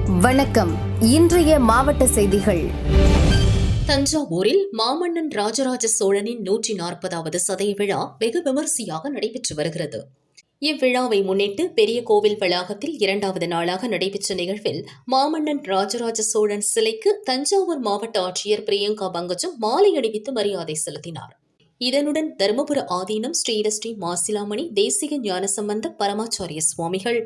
வணக்கம். இன்றைய மாவட்ட செய்திகள். தஞ்சாவூரில் மாமன்னன் ராஜராஜ சோழனின் 140வது சதய விழா வெகு விமரிசையாக நடைபெற்று வருகிறது. இவ்விழாவை முன்னிட்டு பெரிய கோவில் வளாகத்தில் 2வது நாளாக நடைபெற்ற நிகழ்வில் மாமன்னன் ராஜராஜ சோழன் சிலைக்கு தஞ்சாவூர் மாவட்ட ஆட்சியர் பிரியங்கா பங்கஜம் மாலை அணிவித்து மரியாதை செலுத்தினார். இதனுடன் தருமபுர ஆதீனம் ஸ்ரீரஸ்ரீ மாசிலாமணி தேசிக ஞானசம்பந்த பரமாச்சாரிய சுவாமிகள்,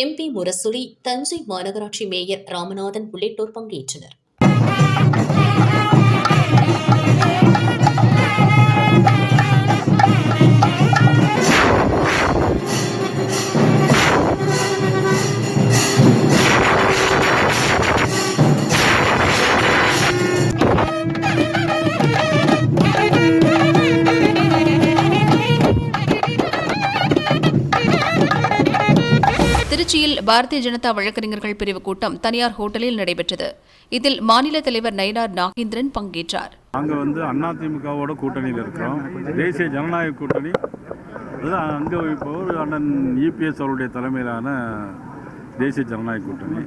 MP முரசொலி, தஞ்சை மாநகராட்சி மேயர் ராமநாதன் உள்ளிட்டோர் பங்கேற்றனர். திருச்சியில் பாரதிய ஜனதா வழக்கறிஞர்கள் பிரிவு கூட்டம் தனியார் ஹோட்டலில் நடைபெற்றது. இதில் மாநில தலைவர் நயினார் நாகேந்திரன் பங்கேற்றார். நாங்கள் அதிமுகவோட கூட்டணியில் இருக்கிறோம். தேசிய ஜனநாயக கூட்டணி அங்கே இப்போ அண்ணன் EPS அவருடைய தலைமையிலான தேசிய ஜனநாயக கூட்டணி.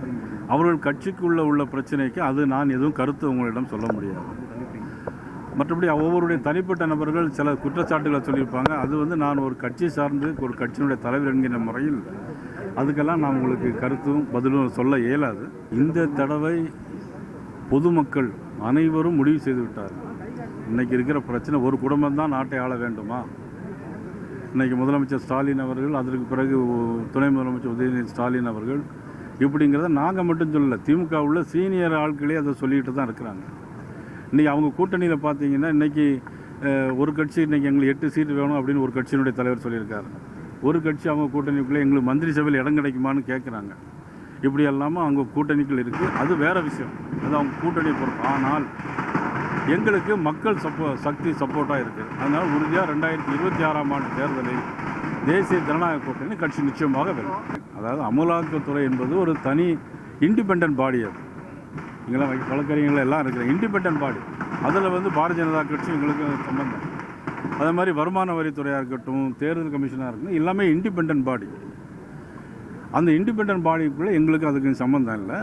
அவர்கள் கட்சிக்குள்ள உள்ள பிரச்சனைக்கு நான் எதுவும் கருத்து உங்களிடம் சொல்ல முடியாது. மற்றபடி ஒவ்வொருடைய தனிப்பட்ட நபர்கள் சில குற்றச்சாட்டுகளை சொல்லியிருப்பாங்க. அது நான் ஒரு கட்சி சார்ந்து ஒரு கட்சியினுடைய தலைவர் என்கிற முறையில் அதுக்கெல்லாம் நான் உங்களுக்கு கருத்தும் பதிலும் சொல்ல இயலாது. இந்த தடவை பொதுமக்கள் அனைவரும் முடிவு செய்து விட்டார். இன்றைக்கி இருக்கிற பிரச்சனை ஒரு குடும்பம் தான் நாட்டை ஆள வேண்டுமா? இன்றைக்கி முதலமைச்சர் ஸ்டாலின் அவர்கள், அதற்கு பிறகு துணை முதலமைச்சர் உதயநிதி ஸ்டாலின் அவர்கள் இப்படிங்கிறத நாங்கள் மட்டும் சொல்லலை, திமுக உள்ள சீனியர் ஆட்களே அதை சொல்லிட்டு தான் இருக்கிறாங்க. இன்றைக்கி அவங்க கூட்டணியில் பார்த்தீங்கன்னா இன்றைக்கி ஒரு கட்சி இன்றைக்கி எங்களுக்கு 8 சீட்டு வேணும் அப்படின்னு ஒரு கட்சியினுடைய தலைவர் சொல்லியிருக்காரு. ஒரு கட்சி அவங்க கூட்டணிக்குள்ளே எங்களுக்கு மந்திரி சபையில் இடம் கிடைக்குமான்னு கேட்குறாங்க. இப்படி எல்லாமும் அவங்க கூட்டணிக்குள் இருக்குது. அது வேறு விஷயம், அது அவங்க கூட்டணி பொறுப்பு. ஆனால் எங்களுக்கு மக்கள் சக்தி சப்போர்ட்டாக இருக்குது. அதனால் உறுதியாக 2026ஆம் ஆண்டு தேர்தலில் தேசிய ஜனநாயக கூட்டணி கட்சி நிச்சயமாக வெல்லும். அதாவது அமலாக்கத்துறை என்பது ஒரு தனி இண்டிபெண்டன்ட் பாடி. அது இங்கெல்லாம் வழக்கறிஞர்கள் எல்லாம் இருக்கிற இண்டிபெண்டன்ட் பாடி. அதில் பாரதிய ஜனதா கட்சி எங்களுக்கு சம்பந்தம். அதே மாதிரி வருமான வரித்துறையாக இருக்கட்டும், தேர்தல் கமிஷனாக இருக்கட்டும், எல்லாமே இண்டிபெண்டன்ட் பாடி. அந்த இண்டிபெண்டன்ட் பாடிக்குள்ளே எங்களுக்கு அதுக்கு சம்மந்தம் இல்லை.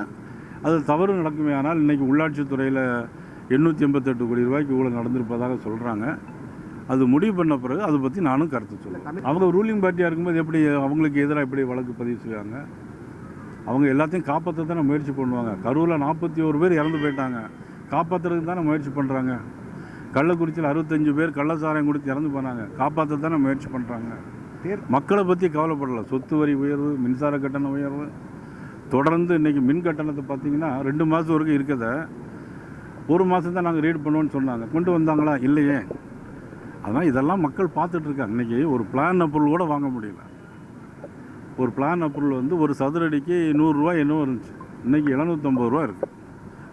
அது தவறு நடக்குமே. ஆனால் இன்றைக்கி உள்ளாட்சித்துறையில் 888 கோடி ரூபாய்க்கு இவ்வளோ நடந்திருப்பதாக சொல்கிறாங்க. அது முடிவு பண்ண பிறகு அதை பற்றி நானும் கருத்து சொல்லுவேன். அவங்க ரூலிங் பார்ட்டியாக இருக்கும்போது எப்படி அவங்களுக்கு எதிராக எப்படி வழக்கு பதிவு செய்வாங்க? அவங்க எல்லாத்தையும் காப்பாற்ற தானே முயற்சி பண்ணுவாங்க. கரூரில் 41 பேர் இறந்து போயிட்டாங்க, காப்பாற்றுறதுக்கு தானே முயற்சி பண்ணுறாங்க. கள்ளக்குறிச்சியில் 65 பேர் கள்ளச்சாராயம் கொடுத்து இறந்து போனாங்க, காப்பாற்ற தானே முயற்சி பண்ணுறாங்க. மக்களை பற்றி கவலைப்படலை. சொத்து வரி உயர்வு, மின்சார கட்டண உயர்வு, தொடர்ந்து இன்றைக்கி மின் கட்டணத்தை பார்த்திங்கன்னா 2 மாதம் வரைக்கும் இருக்கதை 1 மாதம் தான் நாங்கள் ரீட் பண்ணுவோன்னு சொன்னாங்க. கொண்டு வந்தாங்களா? இல்லையே. அதனால் இதெல்லாம் மக்கள் பார்த்துட்ருக்காங்க. இன்றைக்கி ஒரு பிளான் அப்ரூவல் கூட வாங்க முடியல. ஒரு பிளான் அப்ரூவல் ஒரு சதுரடிக்கு 100 ரூபா என்னவோ இருந்துச்சு. இன்றைக்கி 750 ரூபா இருக்குது.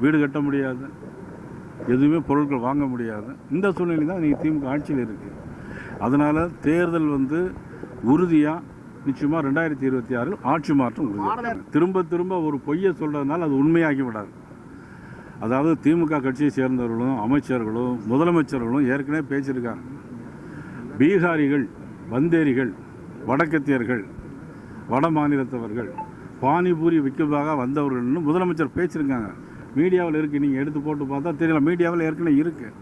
வீடு கட்ட முடியாது, எதுவுமே பொருட்கள் வாங்க முடியாது. இந்த சூழ்நிலை தான் இன்றைக்கி திமுக ஆட்சியில் இருக்குது. அதனால் தேர்தல் உறுதியாக நிச்சயமாக 2026 ஆட்சி மாற்றம் உறுதியாக. திரும்ப ஒரு பொய்யை சொல்கிறதுனால அது உண்மையாகி விடாது. அதாவது திமுக கட்சியை சேர்ந்தவர்களும் அமைச்சர்களும் முதலமைச்சர்களும் ஏற்கனவே பேசியிருக்காங்க. பீகாரிகள், வந்தேரிகள், வடக்கத்தியர்கள், வட மாநிலத்தவர்கள் பானிபூரி விற்கதாக வந்தவர்கள்னு முதலமைச்சர் பேசியிருக்காங்க. மீடியாவில் இருக்குது, நீங்கள் எடுத்து போட்டு பார்த்தா தெரியல. மீடியாவில் ஏற்கனவே இருக்குது.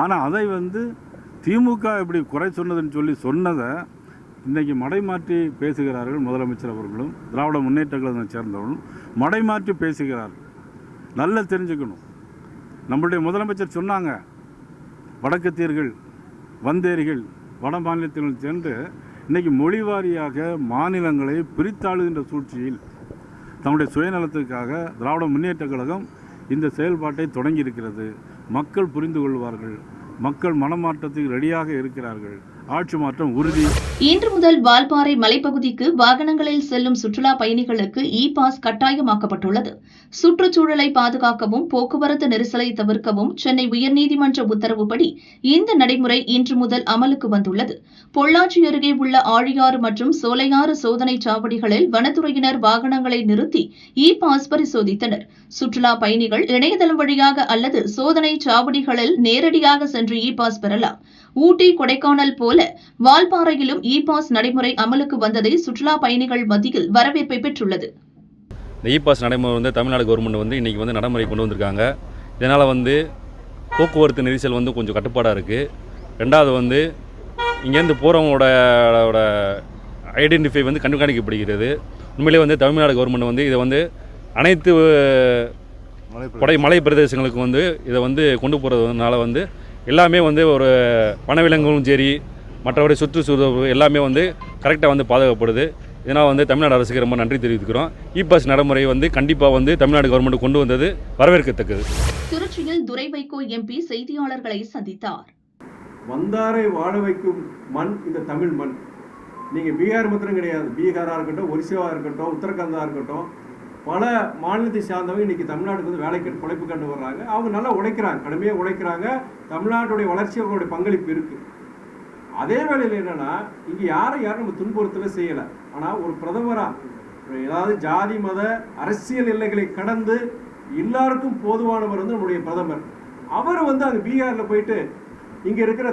ஆனால் அதை திமுக இப்படி குறை சொன்னதுன்னு சொன்னதை இன்றைக்கி மடைமாற்றி பேசுகிறார்கள். முதலமைச்சர் அவர்களும் திராவிட முன்னேற்ற கழகத்தை சேர்ந்தவர்களும் மடைமாற்றி பேசுகிறார்கள். நல்லா தெரிஞ்சுக்கணும். நம்மளுடைய முதலமைச்சர் சொன்னாங்க, வடக்கத்தியர்கள், வந்தேரிகள், வட மாநிலத்தினர் சென்று இன்றைக்கி மொழிவாரியாக மாநிலங்களை பிரித்தாளுகின்ற சூழ்ச்சியில் தன்னுடைய சுயநலத்துக்காக திராவிட முன்னேற்ற கழகம் இந்த செயல்பாட்டை தொடங்கி இருக்கிறது. மக்கள் புரிந்து கொள்வார்கள். மக்கள் மனமாற்றத்துக்கு ரெடியாக இருக்கிறார்கள். ஆட்சி மாற்றம் உறுதி. இன்று முதல் வால்பாறை மலைப்பகுதிக்கு வாகனங்களில் செல்லும் சுற்றுலா பயணிகளுக்கு பாஸ் கட்டாயமாக்கப்பட்டுள்ளது. சுற்றுச்சூழலை பாதுகாக்கவும் போக்குவரத்து நெரிசலை தவிர்க்கவும் சென்னை உயர்நீதிமன்ற உத்தரவுப்படி இந்த நடைமுறை இன்று முதல் அமலுக்கு வந்துள்ளது. பொள்ளாச்சி அருகே உள்ள ஆழியாறு மற்றும் சோலையாறு சோதனை சாவடிகளில் வனத்துறையினர் வாகனங்களை நிறுத்தி பாஸ் பரிசோதித்தனர். சுற்றுலா பயணிகள் இணையதளம் வழியாக அல்லது சோதனை சாவடிகளில் நேரடியாக சென்று பாஸ் பெறலாம். ஊட்டி, கொடைக்கானல் போல வால்பாறையிலும் பாஸ் நடைமுறை அமலுக்கு வந்ததை சுற்றுலா பயணிகள் மத்தியில் வரவேற்பை பெற்றுள்ளது. இந்த இ பாஸ் நடைமுறை வந்து தமிழ்நாடு கவர்மெண்ட் வந்து இன்றைக்கி வந்து நடைமுறை கொண்டு வந்திருக்காங்க. இதனால் வந்து போக்குவரத்து நெரிசல் வந்து கொஞ்சம் கட்டுப்பாடாக இருக்குது. ரெண்டாவது வந்து இங்கேருந்து போகிறவங்களோட ஐடென்டிஃபை வந்து கண்காணிக்கப்படுகிறது. உண்மையிலே வந்து தமிழ்நாடு கவர்மெண்ட் வந்து இதை வந்து அனைத்து மலை பிரதேசங்களுக்கு வந்து இதை வந்து கொண்டு போகிறதுனால வந்து எல்லாமே வந்து ஒரு வனவிலங்குகளும் சரி மற்றபடி சுற்றுச்சூழல் எல்லாமே வந்து கரெக்டாக வந்து பாதுகாக்கப்படுது. இதனால் வந்து தமிழ்நாடு அரசுக்கு ரொம்ப நன்றி தெரிவித்துக்கிறோம். இ பாஸ் நடைமுறை வந்து கண்டிப்பாக வந்து தமிழ்நாடு கவர்மெண்ட் கொண்டு வந்தது வரவேற்கத்தக்கது. திருச்சியில் துரை வைகோ எம்பி செய்தியாளர்களை சந்தித்தார். வந்தாரை வாழ வைக்கும் மண் இந்த தமிழ் மண். நீங்கள் பீகார் மாத்திரம் கிடையாது, பீகாராக இருக்கட்டும், ஒரிசாவாக இருக்கட்டும், உத்தரகாண்டாக இருக்கட்டும், பல மாநிலத்தை சார்ந்தவங்க இன்றைக்கி தமிழ்நாட்டுக்கு வந்து வேலைக்கு பிழைப்பு கண்டு வர்றாங்க. அவங்க நல்லா உழைக்கிறாங்க, கடுமையாக உழைக்கிறாங்க. தமிழ்நாட்டுடைய வளர்ச்சி அவங்களுடைய பங்களிப்பு இருக்குது. அதே வேளையில் என்னென்னா இங்கே யாரும் நம்ம துன்புறுத்தல செய்யலை. ஆனால் ஒரு பிரதமராக ஏதாவது ஜாதி மத அரசியல் எல்லைகளை கடந்து எல்லாருக்கும் போதுவானவர் வந்து நம்முடைய பிரதமர். அவர் வந்து அங்கே பீகாரில் போயிட்டு இங்கே இருக்கிற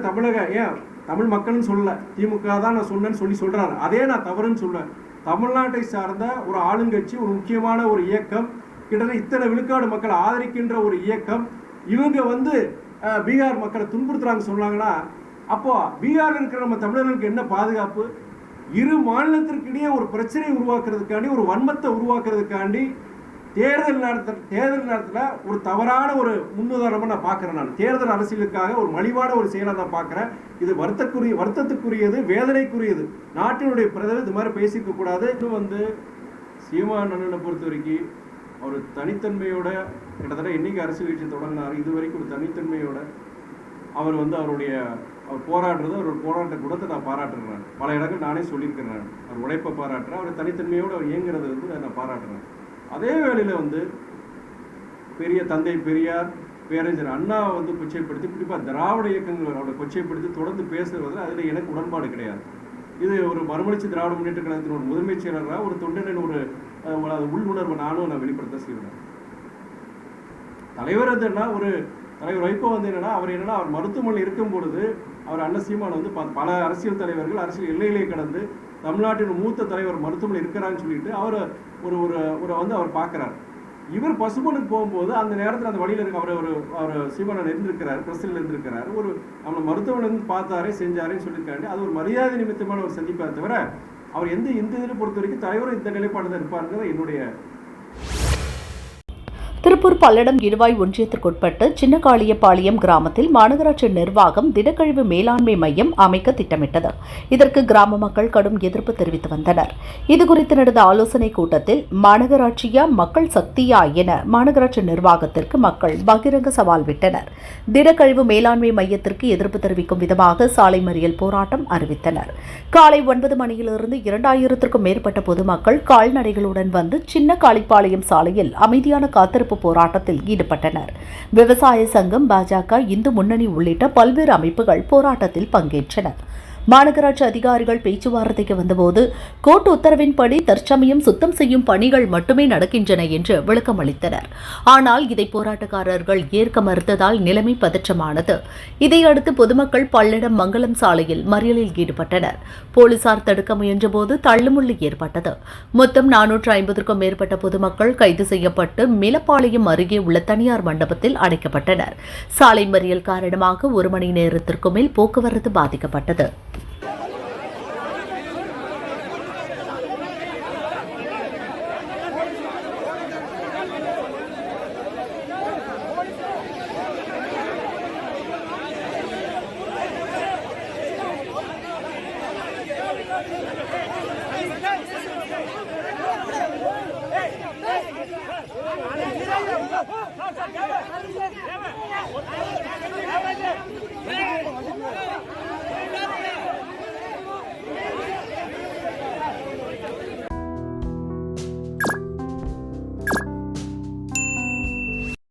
தமிழ் மக்கள்னு சொல்லலை, திமுக தான் நான் சொன்னேன்னு சொல்கிறாரு. அதே நான் தவறுன்னு சொல்லுவேன். தமிழ்நாட்டை சார்ந்த ஒரு ஆளுங்கட்சி, ஒரு முக்கியமான ஒரு இயக்கம், கிட்டத்தட்ட இத்தனை விழுக்காடு மக்கள் ஆதரிக்கின்ற ஒரு இயக்கம், இவங்க வந்து பீகார் மக்களை துன்புறுத்துறாங்க சொன்னாங்கன்னா அப்போ பீகாரில் இருக்கிற நம்ம தமிழர்களுக்கு என்ன பாதுகாப்பு? இரு மாநிலத்திற்கிடையே ஒரு பிரச்சனையை உருவாக்குறதுக்காண்டி, ஒரு வன்மத்தை உருவாக்குறதுக்காண்டி தேர்தல் நேரத்தில் ஒரு தவறான ஒரு முன்னுதாரணமாக நான் பார்க்குறேன். நான் தேர்தல் அரசியலுக்காக ஒரு மலிவான ஒரு செயலாக நான் பார்க்குறேன். இது வருத்தத்துக்குரியது, வேதனைக்குரியது. நாட்டினுடைய பிரதமர் இது மாதிரி பேசிக்க கூடாது. இது வந்து சீமான் அண்ணனை பொறுத்த வரைக்கும் அவர் தனித்தன்மையோட கிட்டத்தட்ட இன்னைக்கு அரசியல் கட்சி தொடங்கினார். இது வரைக்கும் ஒரு தனித்தன்மையோட அவர் வந்து அவர் போராடுறது, அவரோட போராட்ட குணத்தை நான் பாராட்டுறேன். பல இடங்கள் நானே சொல்லியிருக்கிறேன். அவர் உழைப்பை பாராட்டுறேன், அவர் தனித்தன்மையோடு அவர் இயங்குறது வந்து நான் பாராட்டுறேன். அதே வேளையில் வந்து பெரிய தந்தை பெரியார், பேரறிஞர் அண்ணா வந்து கொச்சைப்படுத்தி, குறிப்பாக திராவிட இயக்கங்களோட கொச்சைப்படுத்தி தொடர்ந்து பேசுறது, அதில் எனக்கு உடன்பாடு கிடையாது. இது ஒரு மறுமலர்ச்சி திராவிட முன்னேற்ற கழகத்தின் ஒரு முதன்மைச் செயலராக ஒரு தொண்டனின் ஒரு உள்ளுணர்வை நான் வெளிப்படுத்த செய்வேன். தலைவர் என்னன்னா தலைவர் வைகோ வந்து அவர் மருத்துவமனையில் இருக்கும் பொழுது அவர் அண்ணன் சீமான் வந்து பல அரசியல் தலைவர்கள் அரசியல் எல்லையிலே கடந்து தமிழ்நாட்டின் மூத்த தலைவர் மருத்துவமனையில் இருக்கிறான்னு சொல்லிட்டு அவர் பார்க்குறாரு. இவர் பசுமனுக்கு போகும்போது அந்த நேரத்தில் அந்த வழியில் இருக்க அவர் சீமானன் இருந்திருக்கிறார், பிரசில் இருந்திருக்கிறார். அவனை மருத்துவமனை வந்து பார்த்தாரே செஞ்சாரேன்னு சொல்லியிருக்காரு. அது ஒரு மரியாதை நிமித்தமான ஒரு சந்திப்பாக தவிர அவர் எந்த இதில் பொறுத்த வரைக்கும் தலைவரும் இந்த நிலைப்பாடு தான் இருப்பாருங்கிறது என்னுடைய. திருப்பூர் பல்லடம் இருவாய் ஒன்றியத்திற்குட்பட்ட சின்னகாளியப்பாளையம் கிராமத்தில் மாநகராட்சி நிர்வாகம் திடக்கழிவு மேலாண்மை மையம் அமைக்க திட்டமிட்டது. இதற்கு கிராம மக்கள் கடும் எதிர்ப்பு தெரிவித்து வந்தனர். இதுகுறித்து நடந்த ஆலோசனைக் கூட்டத்தில் மாநகராட்சியா மக்கள் சக்தியா என மாநகராட்சி நிர்வாகத்திற்கு மக்கள் பகிரங்க சவால் விட்டனர். திடக்கழிவு மேலாண்மை மையத்திற்கு எதிர்ப்பு தெரிவிக்கும் விதமாக சாலை மறியல் போராட்டம் அறிவித்தனர். காலை 9 மணியிலிருந்து 2000க்கும் மேற்பட்ட பொதுமக்கள் கால்நடைகளுடன் வந்து சின்னகாளிப்பாளையம் சாலையில் அமைதியான காத்திருப்பு போராட்டத்தில் ஈடுபட்டனர். விவசாய சங்கம், பாஜக, இந்து முன்னணி உள்ளிட்ட பல்வேறு அமைப்புகள் போராட்டத்தில் பங்கேற்றன. மாநகராட்சி அதிகாரிகள் பேச்சுவார்த்தைக்கு வந்தபோது கோர்ட் உத்தரவின்படி தற்சமயம் சுத்தம் செய்யும் பணிகள் மட்டுமே நடக்கின்றன என்று விளக்கம் அளித்தனர். ஆனால் இதை போராட்டக்காரர்கள் ஏற்க மறுத்ததால் நிலைமை பதற்றமானது. இதையடுத்து பொதுமக்கள் பல்லடம் மங்கலம் சாலையில் மறியலில் ஈடுபட்டனர். போலீசார் தடுக்க முயன்றபோது தள்ளுமுள்ளு ஏற்பட்டது. மொத்தம் 450க்கும் மேற்பட்ட பொதுமக்கள் கைது செய்யப்பட்டு மேலப்பாளையம் அருகே உள்ள தனியார் மண்டபத்தில் அடைக்கப்பட்டனர். சாலை மறியல் காரணமாக 1 மணி நேரத்திற்கு மேல் போக்குவரத்து பாதிக்கப்பட்டது. Hey!